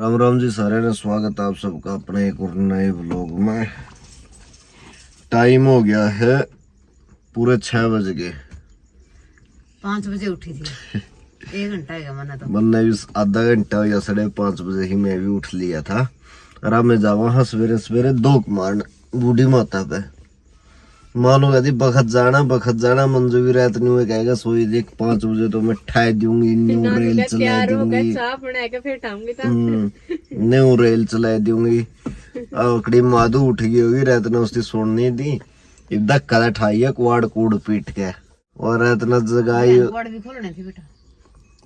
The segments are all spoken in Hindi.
राम राम जी सारे ने स्वागत है आप सबका अपने एक और नए व्लॉग में। टाइम हो गया है पूरे 6 बज के। 5 बजे उठी थी। 1 घंटा है मना तो मैंने भी आधा घंटा या 5:30 बजे ही मैं भी उठ लिया था। और अब मैं जावा हाँ सवेरे सवेरे 2 मारन बूढ़ी माता पे मानो कहती बखत जाना मंजू भी रात नहीं कहेगा सोई देख 5 बजे तो मैं ठा दूंगी न्यू रेल चला दूंगी न्यू रेल चला दूंगी। अकड़ी माधु उठ गई होगी रात ने उसकी सुननी थी इब धक्का ठाई कुआड़ कूड़ पीट के और रात ने जगाई भी खोलने थी बेटा।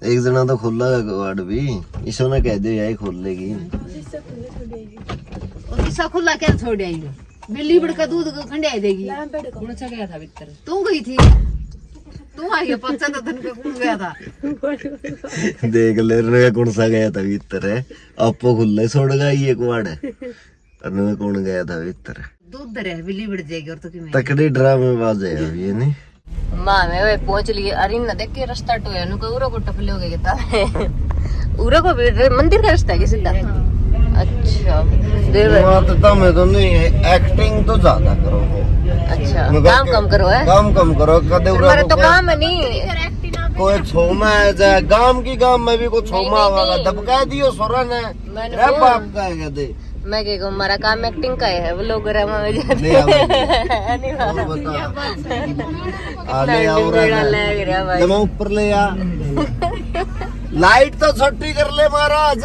एक जना तो खुला है कबाड़ भी इसो ने कह दे यही खोल लेगी शीशा खुला क्या छोड़ आएंगे बिल्ली बड़का दूध खंडे देगी। कौन सा गया था भीतर? तू गई थी तू आई 75 दिन पे कौन गया था? देख ले रे कौन सा गया था भीतर है आपो खुला छोड़ गया ये कबाड़ अरे कौन गया था भीतर दूध दे रहा बिल्ली बढ़ जाएगी और तो कि तकड़ी ड्रामे बाज है अभी ये नहीं मां में वे पहुंच लिए। अरे न देख के रास्ता टोया नु को उरो को टपले हो गए ता उरो को मंदिर का रास्ता है कि सीधा? अच्छा देव तो मैं तो नहीं है एक्टिंग तो ज्यादा करो। अच्छा काम कम करो है काम कम करो कदे उरा तो काम है नहीं कोई छोमा है जा गांव की गांव में भी कोई छोमा वाला दबका दियो सोरा ने रे बाप का है दे मैं के को हमारा काम एक्टिंग का है वो लोग ड्रामा में जाते नहीं आले आओ रे मैं ऊपर ले आ लाइट तो छुट्टी कर ले महाराज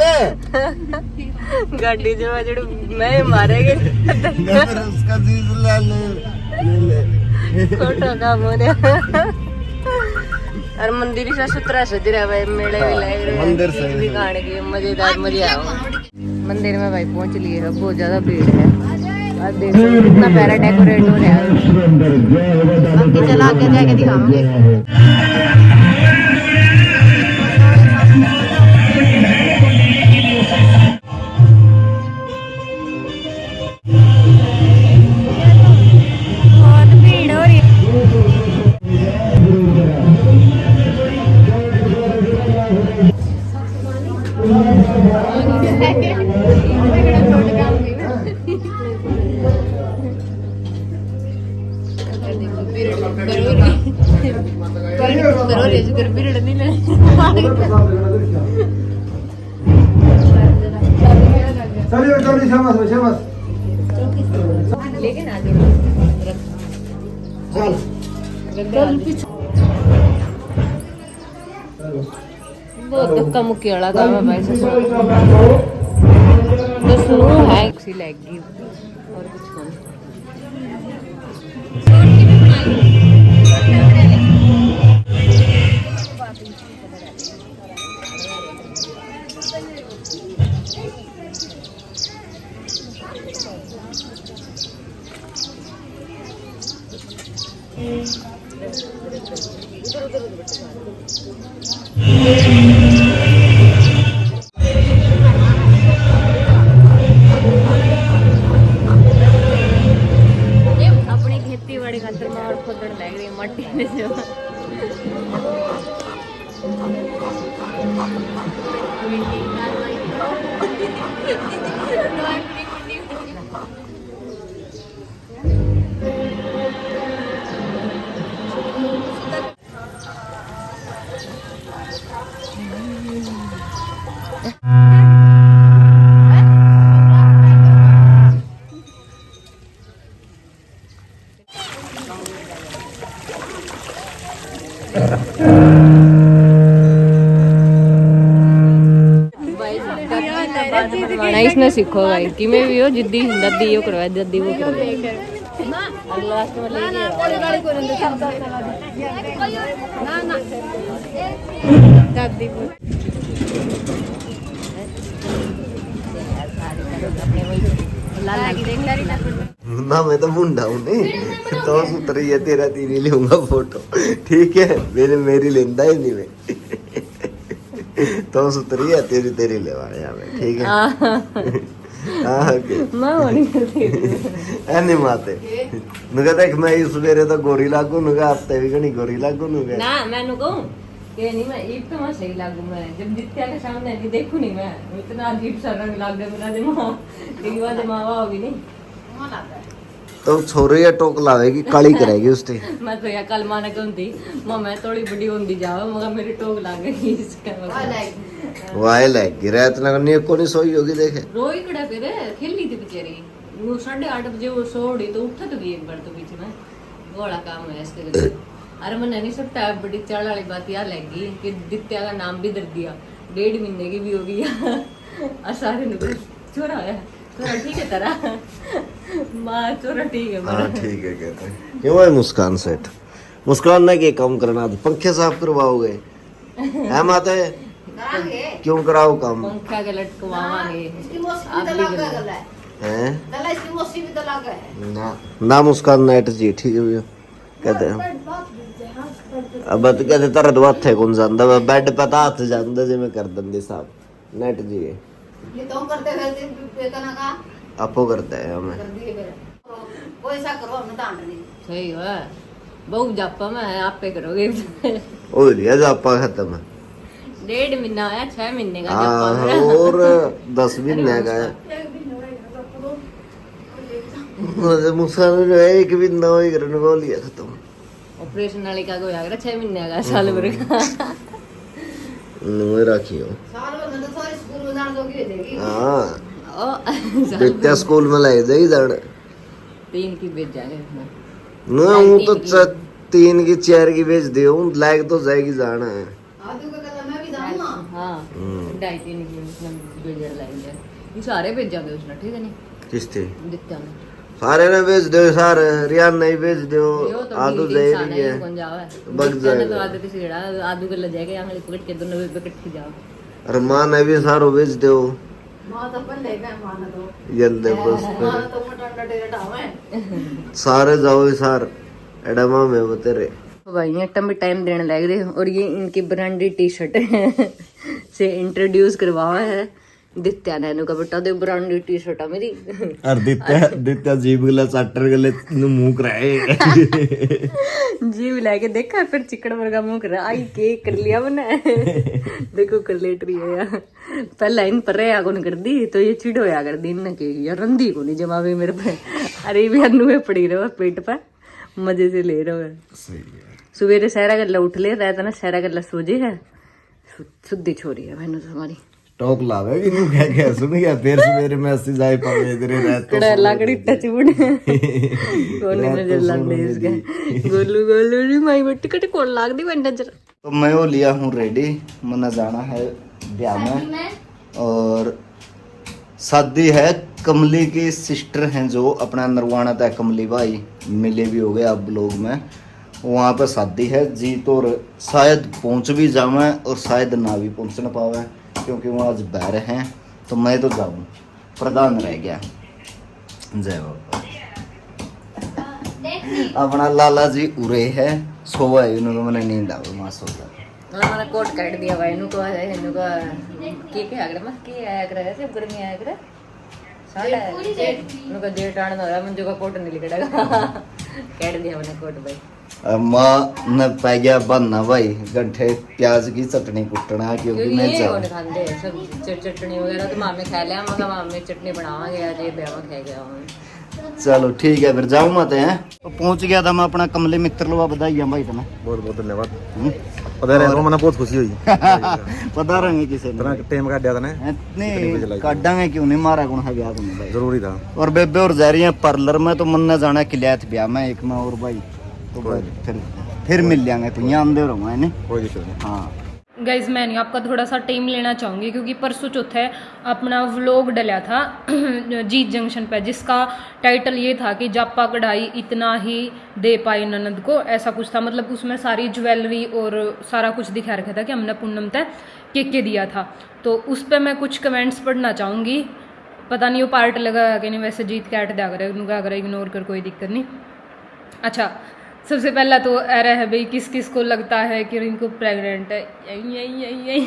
गाड़ी जो जड़ मैं मारेगे उसका चीज ले छोटा काम हो रहा और मंदिर से सुथरा सज रहा भाई मेले भी लग रहे मंदिर से भी खाने की मजेदार मजा आओ। मंदिर में भाई पहुंच लिए है बहुत ज्यादा भीड़ है और देखो कितना प्यारा डेकोरेट हो रहा है। बाकी चला के जाके दिखाऊंगी। लेकिन आ बहुत धक्का मुक्की वाला काम है भाई तो सुनो है सी लगी और कुछ अपनी खेती बाड़ी खातर मार खोदड़ लग रही मट्टी में से इसने सीखो भाई कि मैं भी हो जिद्दी दादी यो करवा दादी वो ना मैं तो मुंडा हूँ नहीं तो उतरी है तेरा तीरी लूंगा फोटो ठीक है मेरी लेंदा ही नहीं मैं तो सुतरी है तेरी लेवाने ठीक है नहीं माते नुका देख मैं इस सवेरे तो गोरी लागू नुका हफ्ते भी घनी गोरी लागू नुका ना मैं नु कहूं के नहीं मैं एक तो मैं सही लागू मैं जब दित्या के सामने नहीं देखू नहीं मैं इतना अजीब सा रंग लाग गया मेरा दिमाग एक बार दिमाग होगी नहीं वहां लगता है तो छोरी या टोक लावेगी काली करेगी उससे। मैं तो या कल माने कौन थी मैं थोड़ी बड़ी होंदी जावे मगर मेरी टोक लाग गई इसका वाह लग रात ना नहीं को नहीं सोई होगी देखे रोई कड़ा फिर खेली थी बेचारी वो 8:30 बजे वो सोड़ी तो उठा तो भी एक बार तो बीच में बड़ा काम है इसके लिए। अरे मैंने नहीं सकता बड़ी चढ़ वाली बात याद लगी कि दित्या का नाम भी दर दिया 1.5 महीने की भी होगी सारे छोरा है छोरा ठीक है तेरा माँ छोरा ठीक है हाँ ठीक है कहते हैं क्यों है मुस्कान सेठ मुस्कान ने के काम करना तो पंखे साफ करवाओगे है माता क्यों कराओ काम पंखा के लटकवावांगे हैं ना मुस्कान नाइट जी ठीक है भैया कहते हैं अब तो कहते तेरा तो हाथ है कौन जानदा बेड पे तो हाथ जानदा जे मैं कर दंदे साहब नेट जी ये तो करते फिर कहना का आपो करते हैं हमें कर दिए फिर कोई ऐसा करो हमने डांट दी सही है बहुत जापा में है आप पे करोगे ओ लिया जापा खत्म 1.5 महीना आया 6 महीने का हाँ जापा मेरा। और 10 महीने का है मुस्कान जो है एक भी ना ही करने को लिया खत्म ऑपरेशन वाले का कोई आगरा 6 महीने का साल भर का नुए रखियो साल में तो सारे स्कूल में जान दोगी देगी हाँ ओ विद्या स्कूल में लाए जाई जान 3 की बेच जाने इसमें ना हूँ तो 3 की 4 की बेच दे हूँ लायक तो जाएगी जाना है आदू का कल मैं भी जाऊं ना हाँ 2.5-3 की उसने बेच लाएंगे ये सारे बेच जाएंगे उसने ठीक है नहीं किस थे दित्या में सारे ने बेच दो सारे रियान नहीं बेच दो आदू दे रही है बग जाएगा तो आदू किसी गड़ा आदू के ले जाएगा आंगली पकड़ के दोनों पे कट जाओ अरे मां ने भी सारो बेच दो मां तो पन ले गए मां तो जल्दी बस मां तो मटन डेरे डावे सारे जाओ सार एडमा में बतेरे भाई ये टम्बी टाइम देने लग रहे और ये इनकी ब्रांडेड टी शर्ट से इंट्रोड्यूस करवावा है दित्या ने का बेटा दे ब्रांडेड टी शर्ट मेरी अरे दित्या जीभ गला चाटर गले मुंह कराए जीव लेके देखा फिर चिकन वर्गा मुंह कर आई के कर लिया मैंने देखो कर लेट रही है यार पहला इन पर या कौन कर दी तो ये चिड़ होया कर दी इनने के यार रंदी को नहीं जमा भी मेरे पे अरे भी अन्नू में पड़ी रहो पेट पे मजे से ले रहे हो सवेरे सहरा गल्ला उठ ले रहता ना सहरा गल्ला सोजे है शुद्धि छोरी है भाई हमारी टॉक लावे कि नु क्या सुन गया फिर सवेरे मैसेज आए पावे इधर रहता कड़ा लाकड़ी टच बुड़ कौन नजर लग दे इसका गोलू गोलू री माई बट्टी कट कौन लाग दी मैं नजर तो मैं वो लिया हूँ रेडी मना जाना है ब्याह में और शादी है कमली की सिस्टर हैं जो अपना नरवाना था कमली भाई मिले भी हो गए आप लोग में वहाँ पर शादी है जीत और शायद पहुँच भी जावे और शायद ना भी पहुँच ना पावे क्योंकि वहाँ आज बैर हैं तो मैं तो जाऊँ प्रधान रह गया जय बाबा अपना लाला जी उरे है सोवा है उन्होंने मैंने नींद आवे वहाँ सोता मैंने कोट काट दिया भाई इनको इनको के आगरा मत के आया करे ऐसे गर्मी आया करे साड़ा इनको जेठ आने हो रहा मुझे का कोट नहीं लिखड़ेगा काट दिया मैंने कोट भाई माँ न पै गया बनना भाई गंठे प्याज की चटनी कुटना क्योंकि मैं ये कौन खाते सब चटनी वगैरह तो मामे खा लिया मगर मामे चटनी बनावांगे आज ये बेवा खा गया चलो ठीक है फिर जाऊँ मत हैं तो पहुंच गया था मैं अपना कमले मित्र लो बधाइयां भाई तुम्हें बहुत बहुत धन्यवाद पता रहे मैंने बहुत खुशी हुई पता रहेंगे किसी इतना टाइम का दिया था ने नहीं काटांगे क्यों नहीं मारा कौन है ब्याह तुम्हें भाई जरूरी था और बेबे और जा रही है पार्लर में तो मन न जाना किलियात ब्याह में एक में और भाई तो भाई फिर मिल जाएंगे तो यहाँ आंदे रहो है नहीं कोई इशू नहीं हाँ गाइज मैं नहीं आपका थोड़ा सा टाइम लेना चाहूँगी क्योंकि परसों चौथे अपना व्लॉग डला था जीत जंक्शन पे जिसका टाइटल ये था कि जापा कढ़ाई इतना ही दे पाई ननद को ऐसा कुछ था मतलब उसमें सारी ज्वेलरी और सारा कुछ दिखा रखा था कि हमने पूनम तय के दिया था तो उस पर मैं कुछ कमेंट्स पढ़ना चाहूँगी पता नहीं वो पार्ट लगा कि नहीं वैसे जीत कैट दिया करे उनका अगर इग्नोर कर कोई दिक्कत नहीं। अच्छा सबसे पहला तो आ रहा है भाई किस किस को लगता है कि रिंकू प्रेग्नेंट है यही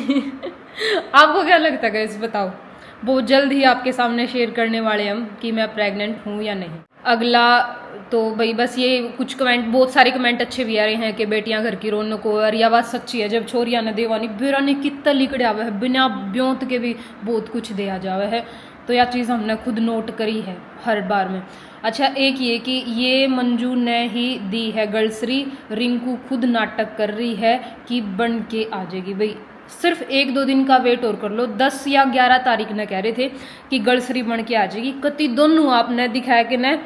आपको क्या लगता है गाइस बताओ बहुत जल्द ही आपके सामने शेयर करने वाले हम कि मैं प्रेग्नेंट हूँ या नहीं। अगला तो भाई बस ये कुछ कमेंट, बहुत सारे कमेंट अच्छे भी आ रहे हैं कि बेटियां घर की रौनक हो, और यह बात सच्ची है। जब छोरिया ने देवानी बेरा ने कितना लिकड़ा हुआ है, बिना ब्योंत के भी बहुत कुछ दिया जावा है। तो यह चीज़ हमने खुद नोट करी है हर बार में। अच्छा, एक ये कि ये मंजू ने ही दी है गलसरी, रिंकू खुद नाटक कर रही है कि बन के आ जाएगी। भाई सिर्फ 1-2 दिन का वेट और कर लो, 10 या 11 तारीख ने कह रहे थे कि गलसरी बन के आ जाएगी। कति दोनों आपने दिखाया कि न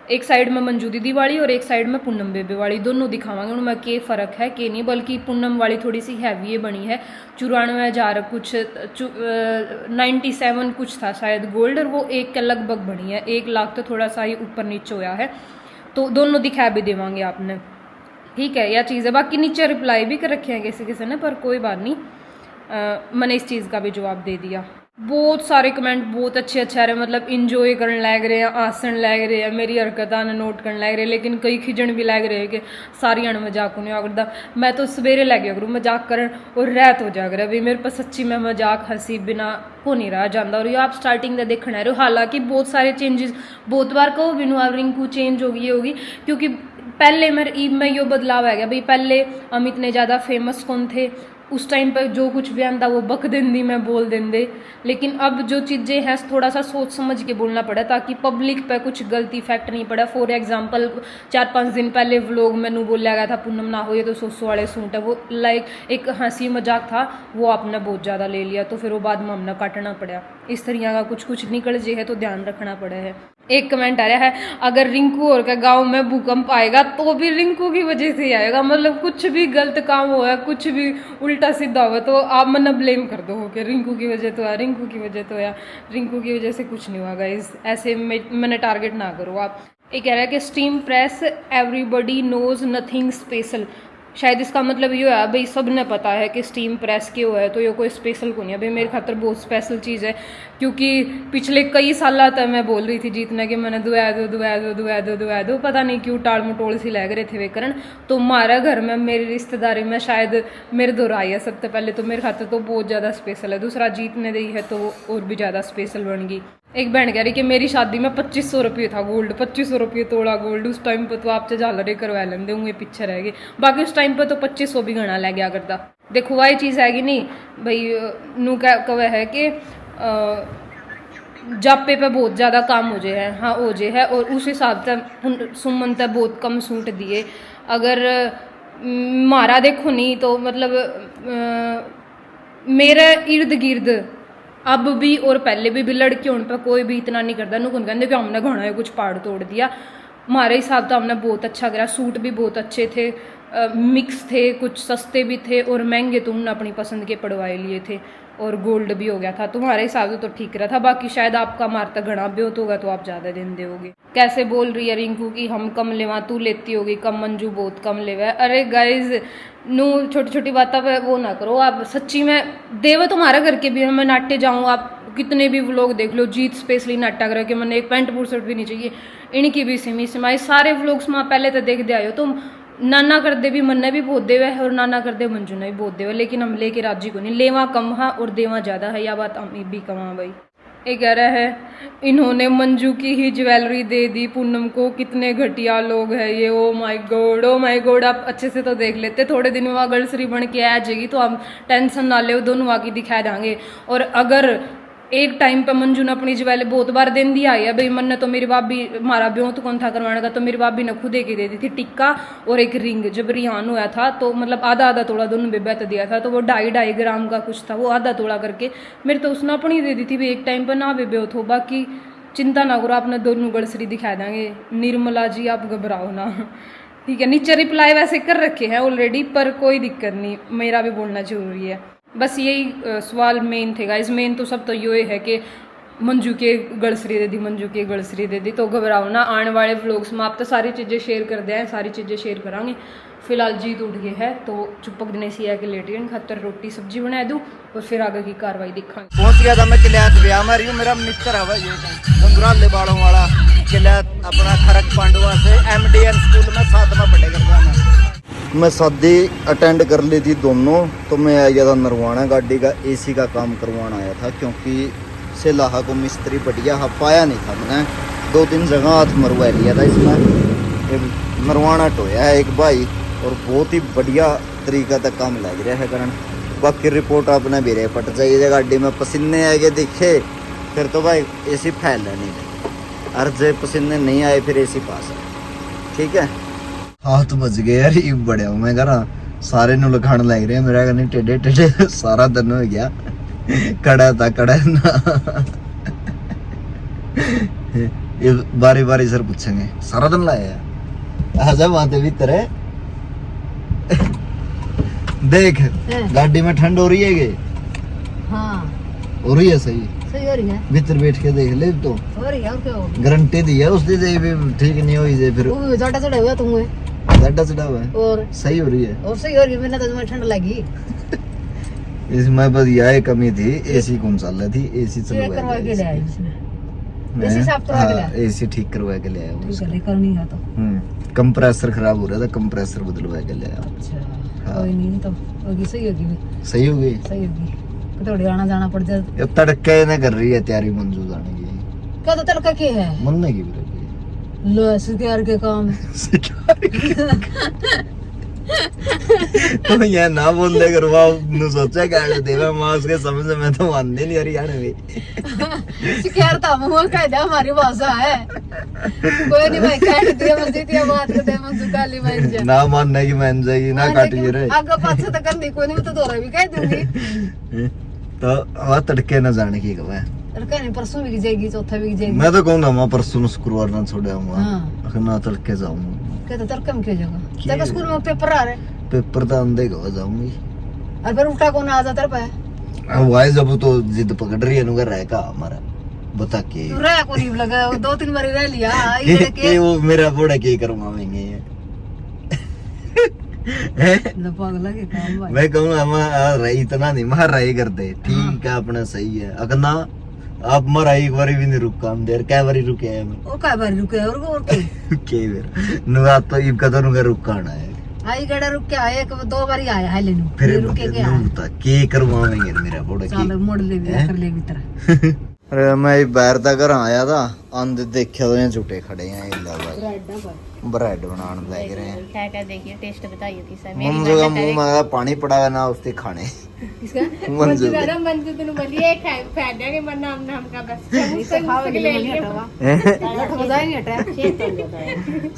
एक साइड में मंजू दीदी वाली और एक साइड में पूनम बेबे वाली, दोनों दिखावांगे उनमें के फ़र्क है के नहीं। बल्कि पूनम वाली थोड़ी सी हैवी बनी है, 94,000 कुछ 97 कुछ था शायद गोल्ड, और वो 1 के लगभग बनी है, 1 लाख तो थोड़ा सा ही ऊपर नीचे होया है। तो दोनों दिखा भी देवांगे आपने, ठीक है, यह चीज़ है। बाकी नीचे रिप्लाई भी कर रखे हैं किसी किसी ने, पर कोई बात नहीं, मैंने इस चीज़ का भी जवाब दे दिया। बहुत सारे कमेंट बहुत अच्छे अच्छे आ रहे, मतलब इंजॉय करने लग रहे हैं, आसन लग रहे हैं, मेरी हरकतां ने नोट करने लग रहे हैं। लेकिन कई खिजण भी लग रहे हैं कि सारिया ने मजाक नहीं करता। मैं तो सवेरे लग गया करूँ मजाक करन और रात हो जा भाई मेरे पास सच्ची में मजाक हंसी बिना हो नहीं रहा जाता। और ये आप स्टार्टिंग का देखना रहे हो, हालांकि बहुत सारे चेंजेस बहुत बार कहो बिनू आप रिंकू चेंज होगी, क्योंकि पहले मेरे ईब में यो बदलाव आ गया। भाई पहले हम इतने ज़्यादा फेमस कौन थे, उस टाइम पर जो कुछ भी आंदा वो बक देंदी मैं बोल देंदे। लेकिन अब जो चीज़ें हैं थोड़ा सा सोच समझ के बोलना पड़ा, ताकि पब्लिक पे कुछ गलती इफेक्ट नहीं पड़ा। फॉर एग्जांपल 4-5 दिन पहले व्लॉग मैनू बोला गया था पूनम ना हो ये तो 100 वाले सूट है, वो लाइक एक हंसी मजाक था, वो आपने बहुत ज़्यादा ले लिया, तो फिर वो बाद में हमने काटना पड़ा। इस तरह का कुछ निकल जे है तो ध्यान रखना पड़ा है। एक कमेंट आ रहा है, अगर रिंकू और का गांव में भूकंप आएगा तो भी रिंकू की वजह से ही आएगा। मतलब कुछ भी गलत काम हुआ है, कुछ भी उल्टा सीधा हुआ तो आप मना ब्लेम कर दो कि रिंकू की वजह तो है, रिंकू की वजह तो है, रिंकू की वजह से कुछ नहीं हुआ गाइस। ऐसे मैंने टारगेट ना करो आप। ये कह रहा है कि steam press everybody knows nothing special, शायद इसका मतलब ये है भाई सब ने पता है कि स्टीम प्रेस क्यों है, तो ये कोई स्पेशल को नहीं है। भाई मेरे खातर बहुत स्पेशल चीज़ है, क्योंकि पिछले कई साल तक मैं बोल रही थी जीतना कि मैंने दुआ दो, पता नहीं क्यों टाल मटोल सी लग रहे थे वे करन। तो हमारा घर में मेरी रिश्तेदारी में शायद मेरे दोहराई है सबसे पहले, तो मेरे खातर तो बहुत ज़्यादा स्पेशल है। दूसरा जीत ने दी है तो और भी ज़्यादा स्पेशल बन गई। एक बहन कह रही कि मेरी शादी में 2500 रुपये था गोल्ड, 2500 रुपये तोड़ा गोल्ड। उस टाइम पर तो आपसे झालरे करवा लेंगे होंगे पीछे रह गए, बाकी उस टाइम पर तो 2500 भी गणा लग गया करता। देखो वही चीज़ है कि नहीं भाई, नू कह है कि जापे पे बहुत ज़्यादा काम हो जाए है, हाँ हो जाए है, और उस हिसाब से सुमन तक बहुत कम सूट दिए। अगर मारा देखो नहीं तो मतलब मेरे इर्द गिर्द अब भी और पहले भी लड़के होने पर कोई भी इतना नहीं करता। नुकन कहते कि हमने घना है कुछ पाड़ तोड़ दिया, हमारे हिसाब तो हमने बहुत अच्छा करा। सूट भी बहुत अच्छे थे, मिक्स थे, कुछ सस्ते भी थे और महंगे तो हमने अपनी पसंद के पड़वाए लिए थे, और गोल्ड भी हो गया था, तुम्हारे हिसाब से तो ठीक रहा था। बाकी शायद आपका मारता घना भी होगा तो आप ज़्यादा दिन दोगे। कैसे बोल रही है रिंकू कि हम कम लेवा, तू लेती होगी कम, मंजू बहुत कम लेवा। अरे गाइज नू छोटी छोटी बातों पर वो ना करो आप, सच्ची में देवे तुम्हारे घर के भी मैं नाट्य जाऊँ, आप कितने भी व्लॉग देख लो, जीत स्पेशली नाटक रहे कि मैंने एक पैंट बूट शर्ट भी नहीं चाहिए, इनकी भी सिमी सिमाई सारे व्लॉग्स में पहले तो देखते आयो तुम। नाना कर दे भी मन्ने भी बहुत देवे है और नाना कर दे मंजू ने भी बहुत देवे, लेकिन हम लेके राजी को नहीं, लेवा कम हाँ और देवा ज़्यादा है, यह बात हम भी कमा भाई। ये कह रहा है इन्होंने मंजू की ही ज्वेलरी दे दी पूनम को, कितने घटिया लोग हैं ये, ओ माय गॉड। आप अच्छे से तो देख लेते, थोड़े दिन में वहाँ गर्लसरी बन के आ जाएगी तो हम टेंशन ना ले, दोनों आके दिखा देंगे। और अगर एक टाइम पे मंजू ने अपनी ज्वेलरी बहुत बार दिन दिया है भाई, मन ने तो मेरी भाभी हमारा ब्यों तो कौन था करवाने का, तो मेरी भाभी ने खुद एक ही दे दी थी टिक्का और एक रिंग। जब रिहान हुआ था तो मतलब आधा तोड़ा दोनों बेबे तो दिया था, तो वो 2.5 ग्राम का कुछ था, वो आधा तोड़ा करके मेरे तो उसने अपनी दे दी थी भी एक टाइम पर ना बेबे हो। बाकी चिंता ना करो, आपने दोनों गड़सरी दिखा देंगे। निर्मला जी आप घबराओ ना, ठीक है। नीचे रिप्लाई वैसे कर रखे हैं ऑलरेडी, पर कोई दिक्कत नहीं, मेरा भी बोलना जरूरी है। बस यही सवाल मेन थे गाइस, मेन तो सब तो ये है कि मंजू के गड़सरी दे दी, मंजू के गड़सरी दे दी। तो घबराओ ना, आने वाले व्लॉग्स में आप तो सारी चीज़ें शेयर कर दें, सारी चीज़ें शेयर करांगे। फिलहाल जीत उठ गई है तो चुपक दिन से है कि लेटियन खातर रोटी सब्जी बना दूँ और फिर आगे की कार्रवाई दिखाएंगे। पहुंच गया था मैं किलियात ब्याह में, रही हूँ मेरा मित्र है ये गंगुराले बालों वाला किलियात, अपना खरक पांडुआ से MDN स्कूल में 7 में पढ़े करता मैं शादी अटेंड कर ली थी दोनों। तो मैं आ गया था नरवाना, गाड़ी का AC का काम करवाना आया था, क्योंकि से लाहा को मिस्त्री बढ़िया पाया नहीं था मैंने, 2-3 जगह हाथ मरवा लिया था इसमें। एक मरवाना टोया है एक भाई, और बहुत ही बढ़िया तरीका तक काम लग रहा है कारण। बाकी रिपोर्ट आपने भी रहे पट चाहिए गाड़ी में पसीने आगे दिखे फिर तो भाई एसी फैल नहीं है, और जे पसीने नहीं आए फिर एसी पास है। ठीक है, हाथ बच गए यार, ये बड़े हो मैं कह सारे नु लखाण लग रहे हैं मेरा कहीं टेढ़े टेढ़े सारा दिन हो गया कड़ा था कड़ा ना। ये बारी बारी सर पूछेंगे सारा दिन लाया आजा वहां भीतर है। देख गाड़ी में ठंड हो रही है गे? हाँ हो रही है, सही सही हो रही है, भीतर बैठ के देख ले तो हो रही है। और क्या हो गारंटी दी है उसने जे भी ठीक नहीं हुई जे फिर वो ज्यादा चढ़े हुए तुम डाटा चढ़ा हुआ है और सही हो रही है। और सही हो रही है। मैंने तो तुम्हें ठंड लगी इसमें बस यह कमी थी, एसी कौन चल रही थी, एसी ये करवा के ले चलवा आई इसने, एसी साफ करवा के ले आया। एसी ठीक करवा के ले आया ठीक है, लेकर नहीं आता। कंप्रेसर खराब हो रहा था, कंप्रेसर बदलवा के ले आया। अच्छा कोई नहीं, तो होगी सही होगी भी, सही हो गई। सही होगी। थोड़ी आना जाना पड़ जाए। ये तड़के ने कर रही है तैयारी मंजू जाने की, क्या तो तड़का के है मन नहीं की भी लो सिक्योर के काम तो ये ना बोल दे करवा नु सोचा गाड़ी देवा मां उसके समझ में तो आंदे नहीं हरियाणा में सिक्योर था मुंह कह दे हमारी भाषा है। कोई नहीं भाई काट दिया मस्जिद या बात कर दे मंजू काली मान जा ना मानने की मान जाएगी ना काटिए रे आगे पाछे तो कर दी कोई नहीं, तो दोरा भी कह दूंगी। तो वह तड़के न जाने की कब है तड़का नहीं, परसों भी जाएगी, चौथा भी जाएगी। मैं तो कहूंगा मैं परसों शुक्रवार ना छोड़े आऊंगा, हाँ। अगर ना तड़के जाऊंगा। क्या तो तड़का में क्यों जाएगा? तेरे स्कूल में पेपर आ रहे, पेपर तो अंधे को जाऊंगी। और फिर उल्टा कौन आ जाता है? अब वाई जब तो जिद पकड़ रही है नुगा रहेगा हमारा बता के तू रहा को नहीं लगा, 2-3 बार रह लिया ये के वो मेरा बड़ा के करवाएंगे लो पागल के काम भाई। मैं कहूँगा हम इतना नहीं मार रही करते, ठीक है अपना सही है। अगर ना आप मरा एक बारी भी नहीं रुका हम देर क्या बारी रुके हैं मैं ओ काय बार रुके और के बेर नुगा तो इब कदर नुगा रुका ना है आई गड़ा रुक के आए, 2 बार ही आया है लेनु फिर रुके के नु बता के करवाएंगे मेरा बड़ा चल के मोड़ ले भी कर ले भी तरह। अरे मैं बाहर तक घर आया था, अंदर देखा तो यहाँ झूठे खड़े हैं इल्ला भाई ब्रेड बनाने लग रहे हैं। क्या क्या देखिए टेस्ट बताइए किसा मंजू का मुंह में पानी पड़ा है ना उसके खाने किसका मंजू गरम मंजू तनु बोलिए खाए फायदा के मन नाम नाम का बस इससे खाओ ले हटवा लट बजाए नहीं हटा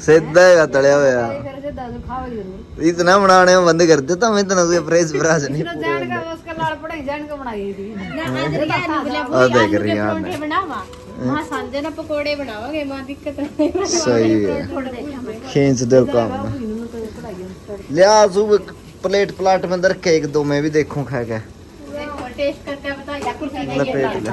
सीधा है तड़िया हुआ घर से दादू खाओ जरूर। इतना बनाने में बंद कर देता मैं इतना से फ्रेश फ्राज नहीं तो जान का उसका लाड़ पड़ाई जान का बनाई थी ना आज रिया बोला आ देख रही है परोठे बनावा मां सांजे ना पकोड़े बनावांगे मां दिक्कत नहीं। सही है खींच दो काम लिया सुबह प्लेट प्लाट में रखे 1-2 मैं भी देखूं खा के टेस्ट करके बताइए कुछ लपेट ले।